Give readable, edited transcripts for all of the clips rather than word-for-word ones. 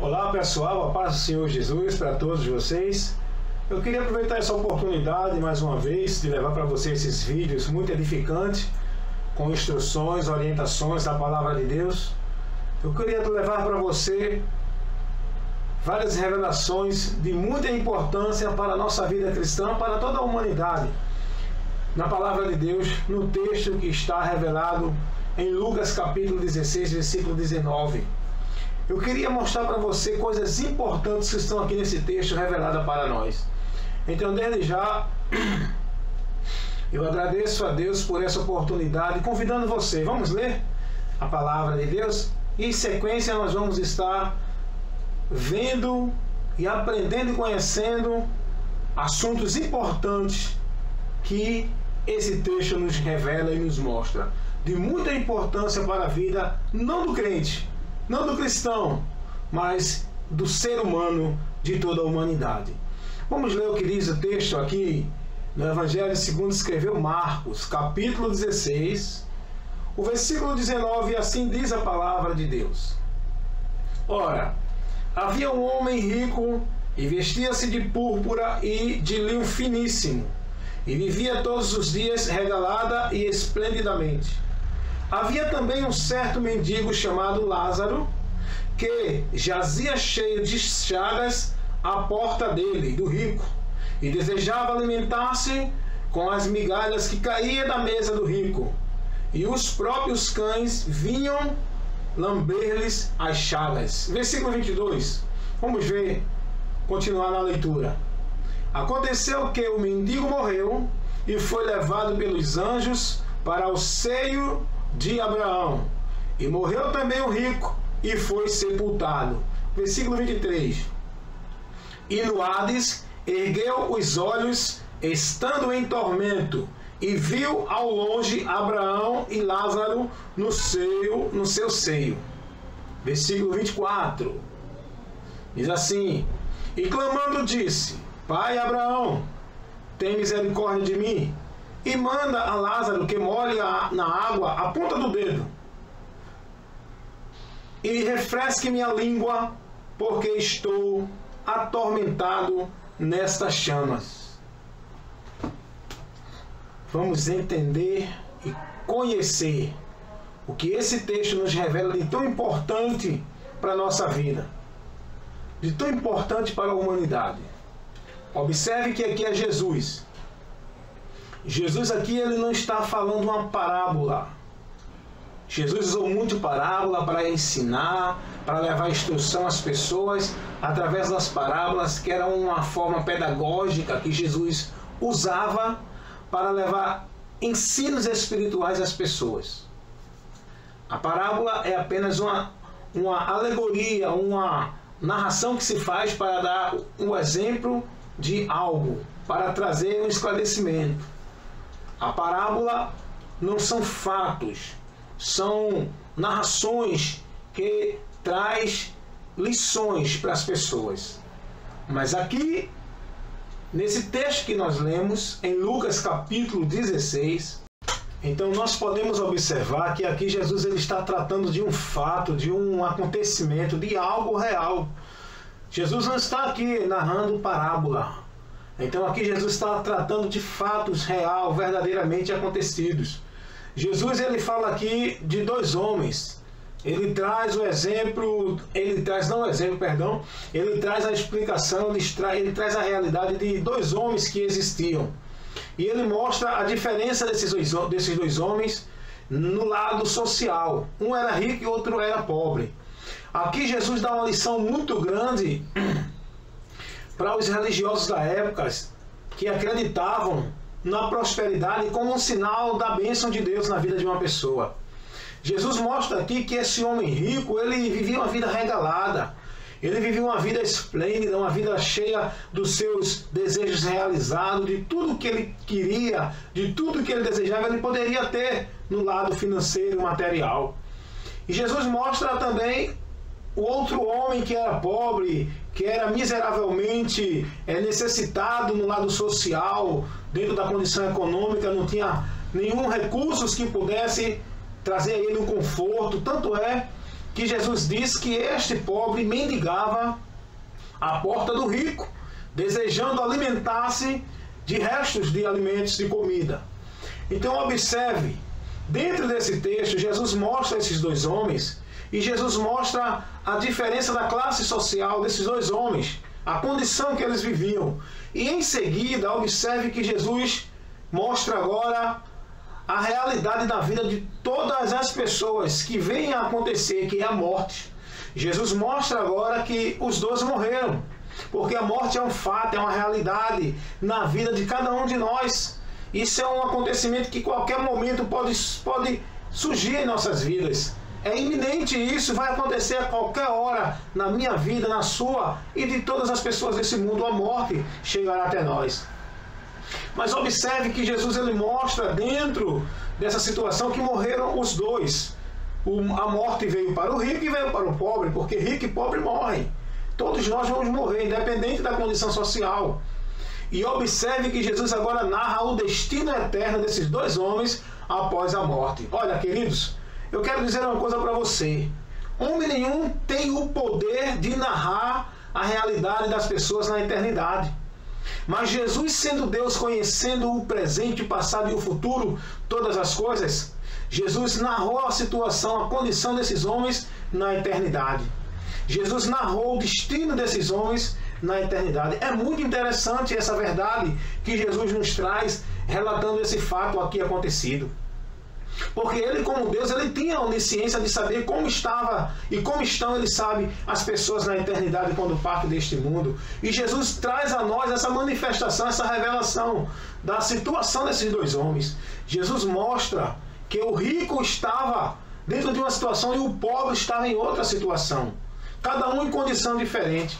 Olá pessoal, a paz do Senhor Jesus para todos vocês. Eu queria aproveitar essa oportunidade mais uma vez de levar para vocês esses vídeos muito edificantes, com instruções, orientações da Palavra de Deus. Eu queria levar para você várias revelações de muita importância para a nossa vida cristã, para toda a humanidade. Na Palavra de Deus, no texto que está revelado em Lucas capítulo 16, versículo 19. Eu queria mostrar para você coisas importantes que estão aqui nesse texto revelado para nós. Então, desde já, eu agradeço a Deus por essa oportunidade, convidando você. Vamos ler a Palavra de Deus? E em sequência nós vamos estar vendo e aprendendo e conhecendo assuntos importantes que esse texto nos revela e nos mostra. De muita importância para a vida, não do crente, não do cristão, mas do ser humano, de toda a humanidade. Vamos ler o que diz o texto aqui no Evangelho segundo escreveu Marcos, capítulo 16, o versículo 19, e assim diz a palavra de Deus. Ora, havia um homem rico e vestia-se de púrpura e de linho finíssimo, e vivia todos os dias regalada e esplendidamente. Havia também um certo mendigo chamado Lázaro, que jazia cheio de chagas à porta dele, do rico, e desejava alimentar-se com as migalhas que caíam da mesa do rico. E os próprios cães vinham lamber-lhes as chagas. Versículo 22. Vamos ver, continuar na leitura. Aconteceu que o mendigo morreu e foi levado pelos anjos para o seio de Abraão. E morreu também o rico e foi sepultado. Versículo 23. E no Hades ergueu os olhos, estando em tormento, e viu ao longe Abraão e Lázaro no seu seio. Versículo 24. Diz assim: e clamando disse: Pai Abraão, tem misericórdia de mim, e manda a Lázaro que molhe na água a ponta do dedo, e refresque minha língua, porque estou atormentado nestas chamas. Vamos entender e conhecer o que esse texto nos revela de tão importante para a nossa vida, de tão importante para a humanidade. Observe que aqui é Jesus. Jesus aqui ele não está falando uma parábola. Jesus usou muito parábola para ensinar, para levar instrução às pessoas através das parábolas, que era uma forma pedagógica que Jesus usava para levar ensinos espirituais às pessoas. A parábola é apenas uma alegoria, uma narração que se faz para dar um exemplo de algo, para trazer um esclarecimento. A parábola não são fatos, são narrações que traz lições para as pessoas. Mas aqui, nesse texto que nós lemos, em Lucas capítulo 16, então nós podemos observar que aqui Jesus ele está tratando de um fato, de um acontecimento, de algo real. Jesus não está aqui narrando parábola. Então aqui Jesus está tratando de fatos real, verdadeiramente acontecidos. Jesus ele fala aqui de dois homens. Ele traz o exemplo, ele traz a explicação, ele traz a realidade de dois homens que existiam. E ele mostra a diferença desses dois homens no lado social. Um era rico e outro era pobre. Aqui Jesus dá uma lição muito grande para os religiosos da época, que acreditavam na prosperidade como um sinal da bênção de Deus na vida de uma pessoa. Jesus mostra aqui que esse homem rico, ele vivia uma vida regalada, ele vivia uma vida esplêndida, uma vida cheia dos seus desejos realizados, de tudo que ele queria, de tudo que ele desejava, ele poderia ter no lado financeiro, material. E Jesus mostra também o outro homem que era pobre, que era miseravelmente necessitado no lado social, dentro da condição econômica, não tinha nenhum recurso que pudesse trazer a ele um conforto. Tanto é que Jesus diz que este pobre mendigava à porta do rico, desejando alimentar-se de restos de alimentos, de comida. Então observe, dentro desse texto, Jesus mostra esses dois homens e Jesus mostra a diferença da classe social desses dois homens, a condição que eles viviam. E em seguida, observe que Jesus mostra agora a realidade da vida de todas as pessoas que vêm a acontecer, que é a morte. Jesus mostra agora que os dois morreram, porque a morte é um fato, é uma realidade na vida de cada um de nós. Isso é um acontecimento que a qualquer momento pode surgir em nossas vidas. É iminente isso, vai acontecer a qualquer hora na minha vida, na sua e de todas as pessoas desse mundo. A morte chegará até nós. Mas observe que Jesus ele mostra dentro dessa situação que morreram os dois. A morte veio para o rico e veio para o pobre, porque rico e pobre morrem. Todos nós vamos morrer, independente da condição social. E observe que Jesus agora narra o destino eterno desses dois homens após a morte. Olha, queridos, eu quero dizer uma coisa para você. Homem nenhum tem o poder de narrar a realidade das pessoas na eternidade. Mas Jesus, sendo Deus, conhecendo o presente, o passado e o futuro, todas as coisas, Jesus narrou a situação, a condição desses homens na eternidade. Jesus narrou o destino desses homens na eternidade. É muito interessante essa verdade que Jesus nos traz, relatando esse fato aqui acontecido. Porque ele, como Deus, ele tinha a onisciência de saber como estava e como estão, ele sabe, as pessoas na eternidade quando partem deste mundo. E Jesus traz a nós essa manifestação, essa revelação da situação desses dois homens. Jesus mostra que o rico estava dentro de uma situação e o pobre estava em outra situação. Cada um em condição diferente.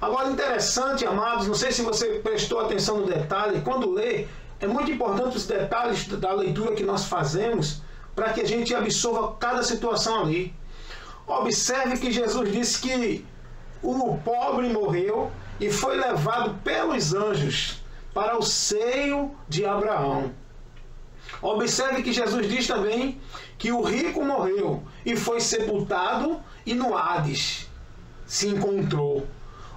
Agora, interessante, amados, não sei se você prestou atenção no detalhe, quando lê, é muito importante os detalhes da leitura que nós fazemos para que a gente absorva cada situação ali. Observe que Jesus disse que o pobre morreu e foi levado pelos anjos para o seio de Abraão. Observe que Jesus diz também que o rico morreu e foi sepultado e no Hades se encontrou.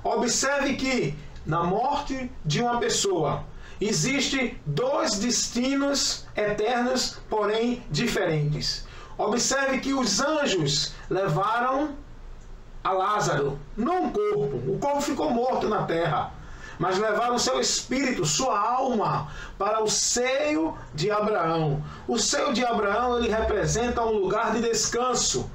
Observe que na morte de uma pessoa existem dois destinos eternos, porém diferentes. Observe que os anjos levaram a Lázaro, não o corpo ficou morto na terra, mas levaram seu espírito, sua alma, para o seio de Abraão. O seio de Abraão, ele representa um lugar de descanso.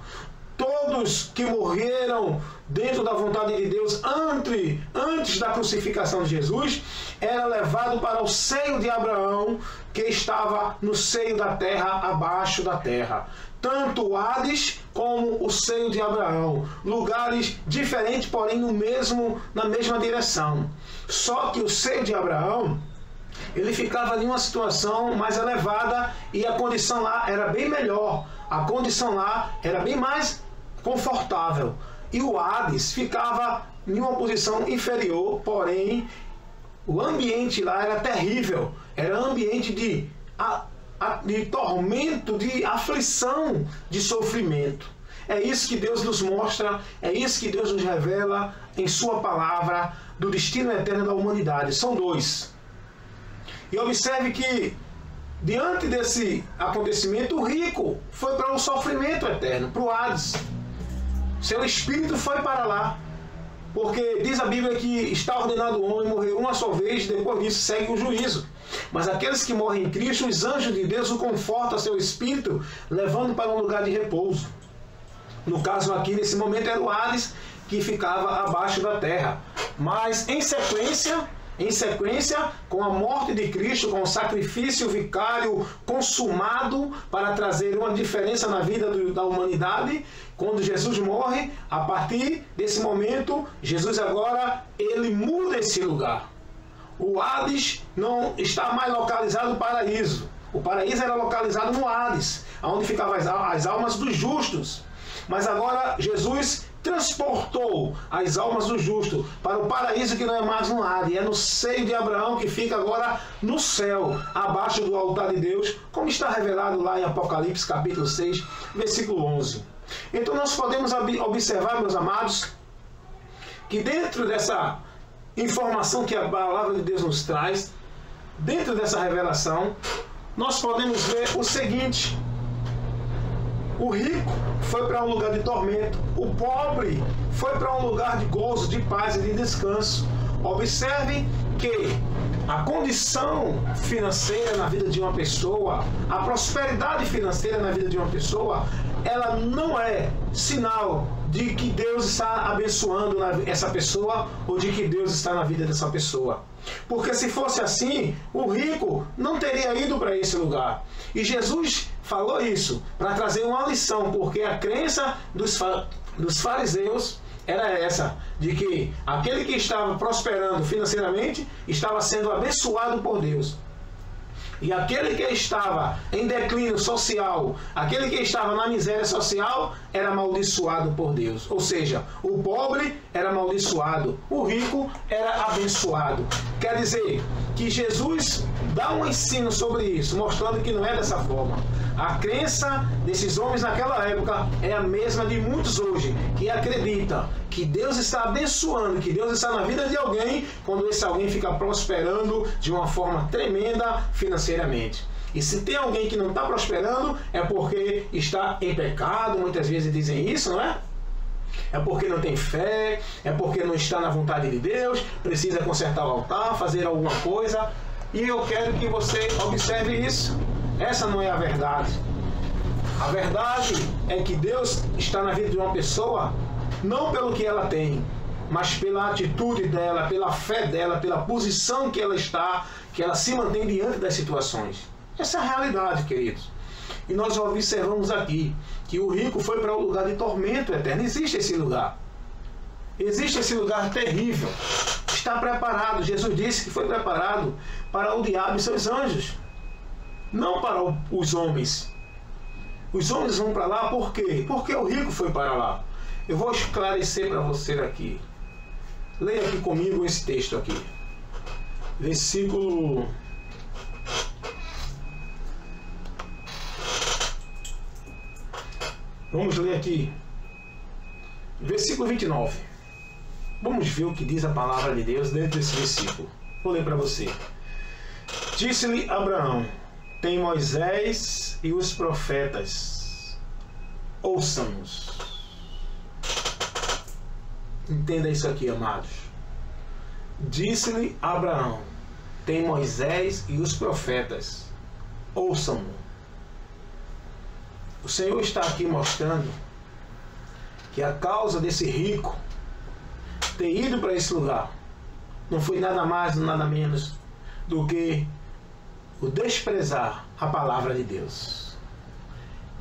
Todos que morreram dentro da vontade de Deus antes da crucificação de Jesus, era levado para o seio de Abraão, que estava no seio da terra, abaixo da terra. Tanto o Hades como o seio de Abraão. Lugares diferentes, porém na mesma direção. Só que o seio de Abraão, ele ficava em uma situação mais elevada e a condição lá era bem melhor. A condição lá era bem mais confortável. E o Hades ficava em uma posição inferior, porém o ambiente lá era terrível. Era ambiente de tormento, de aflição, de sofrimento. É isso que Deus nos mostra, é isso que Deus nos revela em sua palavra do destino eterno da humanidade. São dois. E observe que diante desse acontecimento, o rico foi para o sofrimento eterno, para o Hades. Seu espírito foi para lá. Porque diz a Bíblia que está ordenado o homem morrer uma só vez, depois disso segue o juízo. Mas aqueles que morrem em Cristo, os anjos de Deus o confortam, seu espírito, levando para um lugar de repouso. No caso aqui, nesse momento, era o Hades, que ficava abaixo da terra. Mas em sequência, com a morte de Cristo, com o sacrifício vicário consumado para trazer uma diferença na vida da humanidade, quando Jesus morre, a partir desse momento, Jesus agora, ele muda esse lugar. O Hades não está mais localizado no paraíso. O paraíso era localizado no Hades, onde ficavam as almas dos justos. Mas agora Jesus transportou as almas do justo para o paraíso, que não é mais no Hades, é no seio de Abraão, que fica agora no céu, abaixo do altar de Deus, como está revelado lá em Apocalipse capítulo 6, versículo 11. Então nós podemos observar, meus amados, que dentro dessa informação que a palavra de Deus nos traz, dentro dessa revelação, nós podemos ver o seguinte: o rico foi para um lugar de tormento, o pobre foi para um lugar de gozo, de paz e de descanso. Observe que a condição financeira na vida de uma pessoa, a prosperidade financeira na vida de uma pessoa, ela não é sinal de que Deus está abençoando essa pessoa ou de que Deus está na vida dessa pessoa. Porque se fosse assim, o rico não teria ido para esse lugar. E Jesus falou isso para trazer uma lição, porque a crença dos fariseus era essa, de que aquele que estava prosperando financeiramente estava sendo abençoado por Deus. E aquele que estava em declínio social, aquele que estava na miséria social, era amaldiçoado por Deus. Ou seja, o pobre era amaldiçoado, o rico era abençoado. Quer dizer que Jesus dá um ensino sobre isso, mostrando que não é dessa forma. A crença desses homens naquela época é a mesma de muitos hoje, que acreditam que Deus está abençoando, que Deus está na vida de alguém, quando esse alguém fica prosperando de uma forma tremenda financeiramente. E se tem alguém que não está prosperando, é porque está em pecado, muitas vezes dizem isso, não é? É porque não tem fé, é porque não está na vontade de Deus, precisa consertar o altar, fazer alguma coisa. E eu quero que você observe isso. Essa não é a verdade. A verdade é que Deus está na vida de uma pessoa não pelo que ela tem, mas pela atitude dela, pela fé dela, pela posição que ela está, que ela se mantém diante das situações. Essa é a realidade, queridos. E nós observamos aqui que o rico foi para um lugar de tormento eterno. Existe esse lugar. Existe esse lugar terrível. Está preparado. Jesus disse que foi preparado para o diabo e seus anjos. Não para os homens. Os homens vão para lá por quê? Porque o rico foi para lá. Eu vou esclarecer para você aqui. Leia aqui comigo esse texto aqui. Versículo... Vamos ler aqui. Versículo 29. Vamos ver o que diz a palavra de Deus dentro desse versículo. Vou ler para você. Disse-lhe Abraão: tem Moisés e os profetas. Ouçam-nos. Entenda isso aqui, amados. Disse-lhe Abraão: tem Moisés e os profetas. Ouçam-nos. O Senhor está aqui mostrando que a causa desse rico ter ido para esse lugar não foi nada mais, nada menos do que o desprezar a palavra de Deus.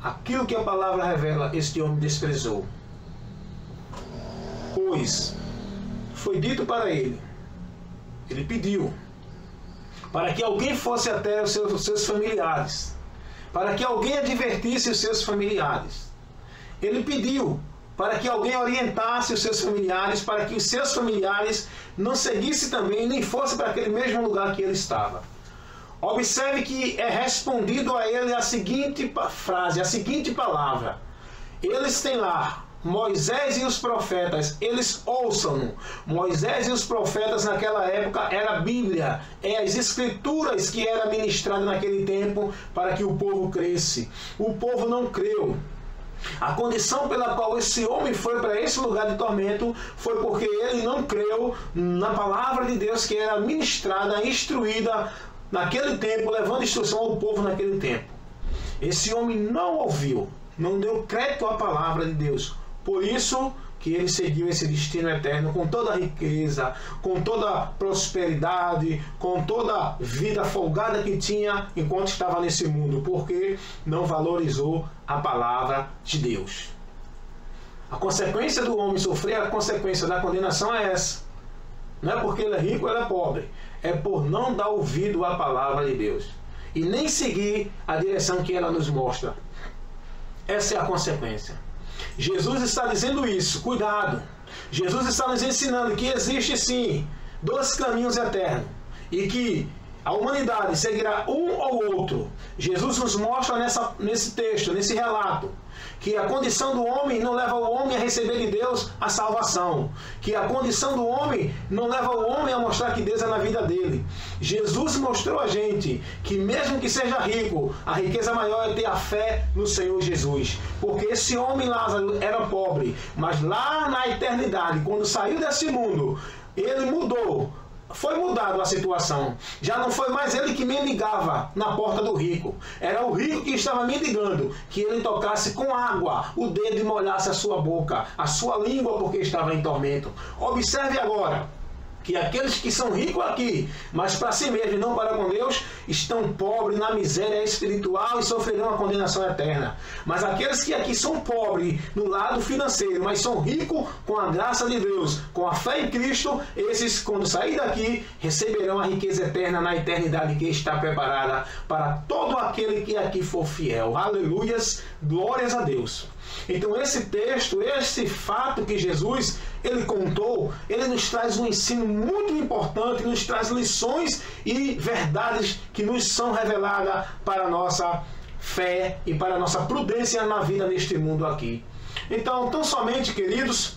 Aquilo que a palavra revela, este homem desprezou. Pois foi dito para ele, ele pediu, para que alguém fosse até os seus familiares, para que alguém advertisse os seus familiares. Ele pediu para que alguém orientasse os seus familiares, para que os seus familiares não seguissem também, nem fossem para aquele mesmo lugar que ele estava. Observe que é respondido a ele a seguinte frase, a seguinte palavra. Eles têm lá Moisés e os profetas, eles ouçam. Moisés e os profetas naquela época era a Bíblia, é as escrituras que era ministrada naquele tempo para que o povo cresce. O povo não creu. A condição pela qual esse homem foi para esse lugar de tormento foi porque ele não creu na palavra de Deus que era ministrada, instruída naquele tempo, levando instrução ao povo naquele tempo. Esse homem não ouviu, não deu crédito à palavra de Deus. Por isso que ele seguiu esse destino eterno com toda a riqueza, com toda a prosperidade, com toda a vida folgada que tinha enquanto estava nesse mundo, porque não valorizou a palavra de Deus. A consequência do homem sofrer, a consequência da condenação é essa. Não é porque ele é rico ou ele é pobre, é por não dar ouvido à palavra de Deus e nem seguir a direção que ela nos mostra. Essa é a consequência. Jesus está dizendo isso, cuidado. Jesus está nos ensinando que existe sim dois caminhos eternos e que a humanidade seguirá um ou outro. Jesus nos mostra nesse texto, nesse relato, que a condição do homem não leva o homem a receber de Deus a salvação, que a condição do homem não leva o homem a mostrar que Deus é na vida dele. Jesus mostrou a gente que mesmo que seja rico, a riqueza maior é ter a fé no Senhor Jesus, porque esse homem Lázaro era pobre, mas lá na eternidade, quando saiu desse mundo, ele mudou. Foi mudado a situação. Já não foi mais ele que mendigava na porta do rico. Era o rico que estava mendigando que ele tocasse com água o dedo e molhasse a sua boca, a sua língua, porque estava em tormento. Observe agora que aqueles que são ricos aqui, mas para si mesmo e não para com Deus, estão pobres na miséria espiritual e sofrerão a condenação eterna. Mas aqueles que aqui são pobres no lado financeiro, mas são ricos com a graça de Deus, com a fé em Cristo, esses, quando sair daqui, receberão a riqueza eterna na eternidade que está preparada para todo aquele que aqui for fiel. Aleluias, glórias a Deus. Então esse texto, esse fato que Jesus ele contou, ele nos traz um ensino muito importante, nos traz lições e verdades que nos são reveladas para a nossa fé e para a nossa prudência na vida neste mundo aqui. Então, tão somente, queridos,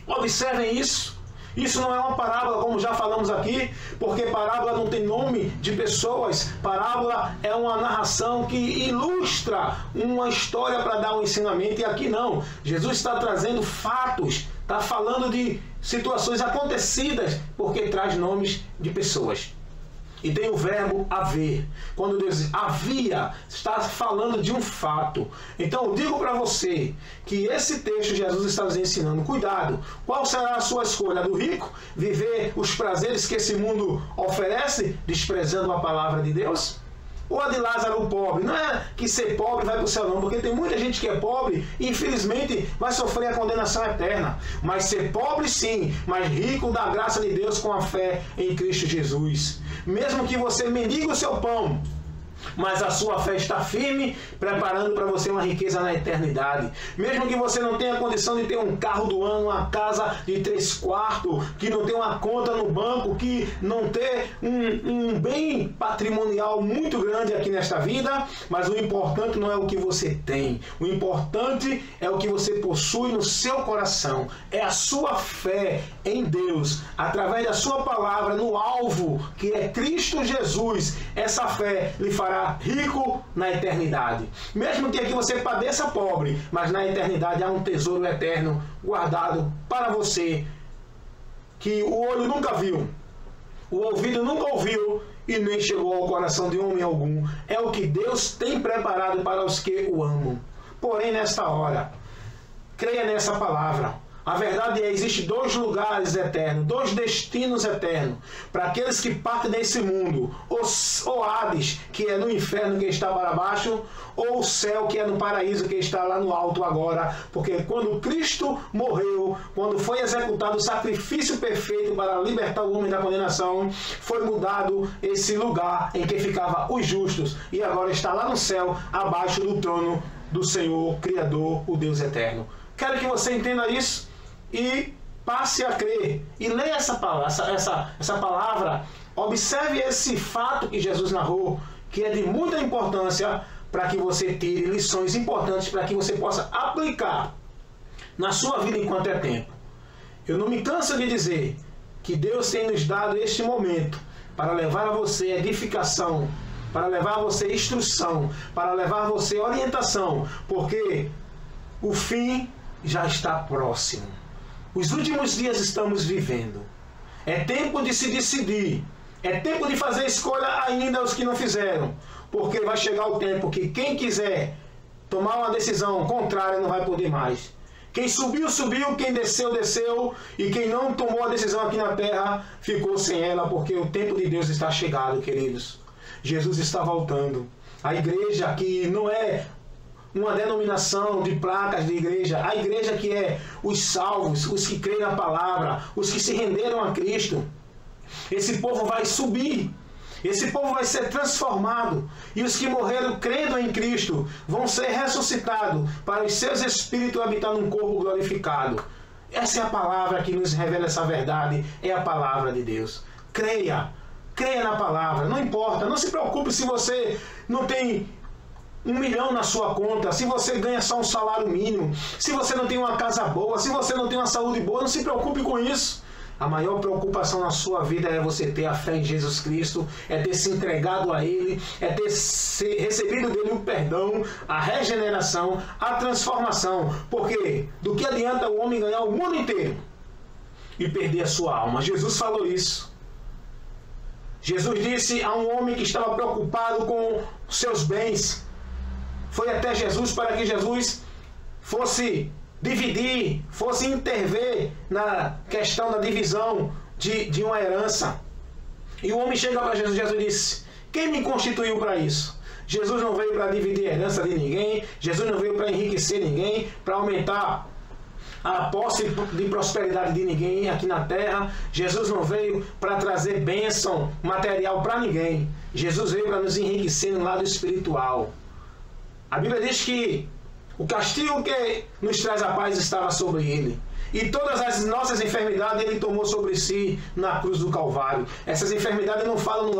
observem isso. Isso não é uma parábola, como já falamos aqui, porque parábola não tem nome de pessoas. Parábola é uma narração que ilustra uma história para dar um ensinamento, e aqui não. Jesus está trazendo fatos, está falando de situações acontecidas, porque traz nomes de pessoas. E tem o verbo haver. Quando Deus diz havia, está falando de um fato. Então eu digo para você que esse texto Jesus está nos ensinando. Cuidado, qual será a sua escolha? Do rico, viver os prazeres que esse mundo oferece, desprezando a palavra de Deus? Ou a de Lázaro o pobre? Não é que ser pobre vai para o céu não, porque tem muita gente que é pobre e infelizmente vai sofrer a condenação eterna. Mas ser pobre sim, mas rico da graça de Deus com a fé em Cristo Jesus. Mesmo que você mendigue o seu pão, mas a sua fé está firme, preparando para você uma riqueza na eternidade. Mesmo que você não tenha condição de ter um carro do ano, uma casa de 3 quartos, que não tenha uma conta no banco, que não ter um bem patrimonial muito grande aqui nesta vida, mas o importante não é o que você tem. O importante é o que você possui no seu coração. É a sua fé em Deus, através da sua palavra, no alvo, que é Cristo Jesus. Essa fé lhe fará rico na eternidade. Mesmo que aqui você padeça pobre, mas na eternidade há um tesouro eterno guardado para você, que o olho nunca viu, o ouvido nunca ouviu e nem chegou ao coração de homem algum. É o que Deus tem preparado para os que o amam. Porém, nesta hora, creia nessa palavra. A verdade é, existe 2 lugares eternos, 2 destinos eternos, para aqueles que partem desse mundo, ou Hades, que é no inferno que está para baixo, ou o céu, que é no paraíso que está lá no alto agora, porque quando Cristo morreu, quando foi executado o sacrifício perfeito para libertar o homem da condenação, foi mudado esse lugar em que ficavam os justos, e agora está lá no céu, abaixo do trono do Senhor, Criador, o Deus eterno. Quero que você entenda isso e passe a crer. E leia essa palavra. Observe esse fato que Jesus narrou, que é de muita importância para que você tire lições importantes, para que você possa aplicar na sua vida enquanto é tempo. Eu não me canso de dizer que Deus tem nos dado este momento para levar a você edificação, para levar a você instrução, para levar a você orientação, porque o fim já está próximo. Os últimos dias estamos vivendo. É tempo de se decidir. É tempo de fazer escolha ainda aos que não fizeram. Porque vai chegar o tempo que quem quiser tomar uma decisão contrária não vai poder mais. Quem subiu, subiu. Quem desceu, desceu. E quem não tomou a decisão aqui na terra ficou sem ela, porque o tempo de Deus está chegado, queridos. Jesus está voltando. A igreja que não é uma denominação de placas de igreja, a igreja que é os salvos, os que creem na palavra, os que se renderam a Cristo. Esse povo vai subir, esse povo vai ser transformado, e os que morreram crendo em Cristo vão ser ressuscitados para os seus espíritos habitar num corpo glorificado. Essa é a palavra que nos revela essa verdade, é a palavra de Deus. Creia na palavra, não importa, não se preocupe se você não tem 1 milhão na sua conta, se você ganha só um salário mínimo, se você não tem uma casa boa, se você não tem uma saúde boa, não se preocupe com isso. A maior preocupação na sua vida é você ter a fé em Jesus Cristo, é ter se entregado a Ele, é ter recebido dele o perdão, a regeneração, a transformação. Porque do que adianta o homem ganhar o mundo inteiro e perder a sua alma? Jesus falou isso. Jesus disse a um homem que estava preocupado com seus bens. Foi até Jesus para que Jesus fosse dividir, fosse intervir na questão da divisão de uma herança. E o homem chega para Jesus, Jesus disse: quem me constituiu para isso? Jesus não veio para dividir a herança de ninguém, Jesus não veio para enriquecer ninguém, para aumentar a posse de prosperidade de ninguém aqui na terra. Jesus não veio para trazer bênção material para ninguém. Jesus veio para nos enriquecer no lado espiritual. A Bíblia diz que o castigo que nos traz a paz estava sobre ele. E todas as nossas enfermidades ele tomou sobre si na cruz do Calvário. Essas enfermidades não falam no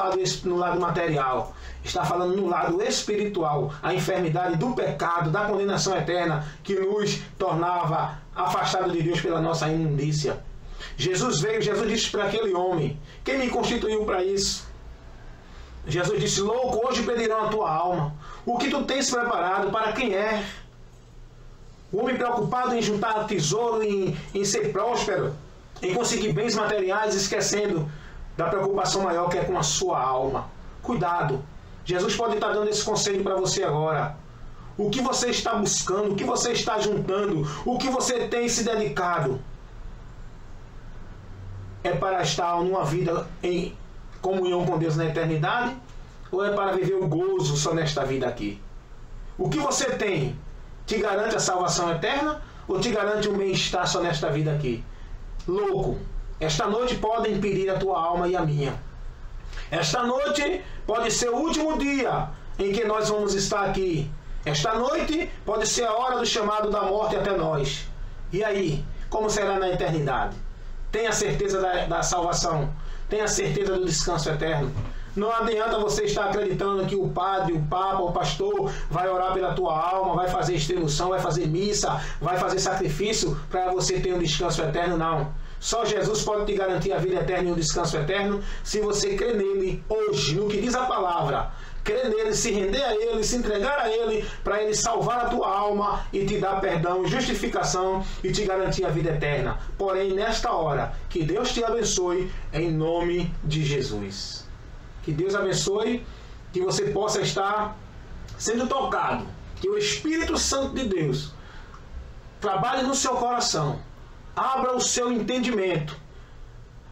lado material. Está falando no lado espiritual. A enfermidade do pecado, da condenação eterna que nos tornava afastados de Deus pela nossa imundícia. Jesus veio, Jesus disse para aquele homem: quem me constituiu para isso? Jesus disse: louco, hoje pedirão a tua alma. O que tu tens preparado, para quem é? O homem preocupado em juntar tesouro, em ser próspero, em conseguir bens materiais, esquecendo da preocupação maior que é com a sua alma. Cuidado. Jesus pode estar dando esse conselho para você agora. O que você está buscando, o que você está juntando, o que você tem se dedicado, é para estar numa vida em comunhão com Deus na eternidade, ou é para viver o gozo só nesta vida aqui? O que você tem te garante a salvação eterna, ou te garante um bem-estar só nesta vida aqui? Louco, esta noite pode impedir a tua alma e a minha. Esta noite pode ser o último dia em que nós vamos estar aqui. Esta noite pode ser a hora do chamado da morte até nós. E aí, como será na eternidade? Tenha certeza da salvação. Tenha certeza do descanso eterno. Não adianta você estar acreditando que o padre, o papa, o pastor vai orar pela tua alma, vai fazer extremoção, vai fazer missa, vai fazer sacrifício para você ter um descanso eterno. Não. Só Jesus pode te garantir a vida eterna e um descanso eterno se você crer nele hoje, no que diz a palavra. Crer nele, se render a ele, se entregar a ele, para ele salvar a tua alma e te dar perdão, justificação e te garantir a vida eterna. Porém, nesta hora, que Deus te abençoe em nome de Jesus. Que Deus abençoe, que você possa estar sendo tocado, que o Espírito Santo de Deus trabalhe no seu coração, abra o seu entendimento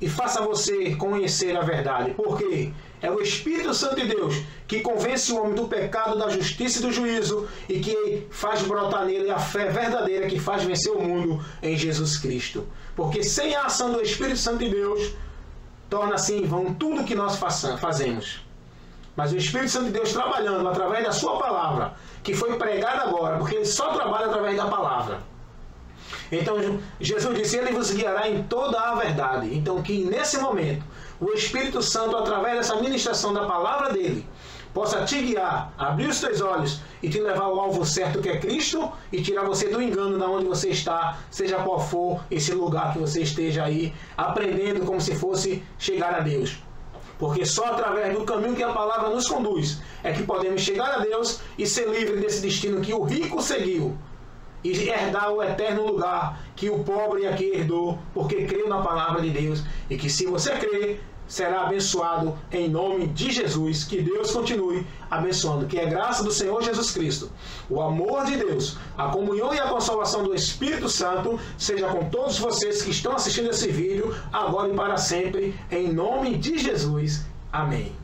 e faça você conhecer a verdade. Porque é o Espírito Santo de Deus que convence o homem do pecado, da justiça e do juízo e que faz brotar nele a fé verdadeira que faz vencer o mundo em Jesus Cristo. Porque sem a ação do Espírito Santo de Deus, torna-se em vão tudo que nós fazemos. Mas o Espírito Santo de Deus trabalhando através da sua palavra, que foi pregada agora, porque ele só trabalha através da palavra. Então Jesus disse: ele vos guiará em toda a verdade. Então que nesse momento o Espírito Santo, através dessa ministração da palavra dele, possa te guiar, abrir os teus olhos e te levar ao alvo certo, que é Cristo, e tirar você do engano de onde você está, seja qual for esse lugar que você esteja aí, aprendendo como se fosse chegar a Deus. Porque só através do caminho que a palavra nos conduz é que podemos chegar a Deus e ser livre desse destino que o rico seguiu, e herdar o eterno lugar que o pobre aqui herdou, porque creu na palavra de Deus, e que se você crer, será abençoado em nome de Jesus. Que Deus continue abençoando, que a graça do Senhor Jesus Cristo, o amor de Deus, a comunhão e a consolação do Espírito Santo seja com todos vocês que estão assistindo esse vídeo, agora e para sempre, em nome de Jesus. Amém.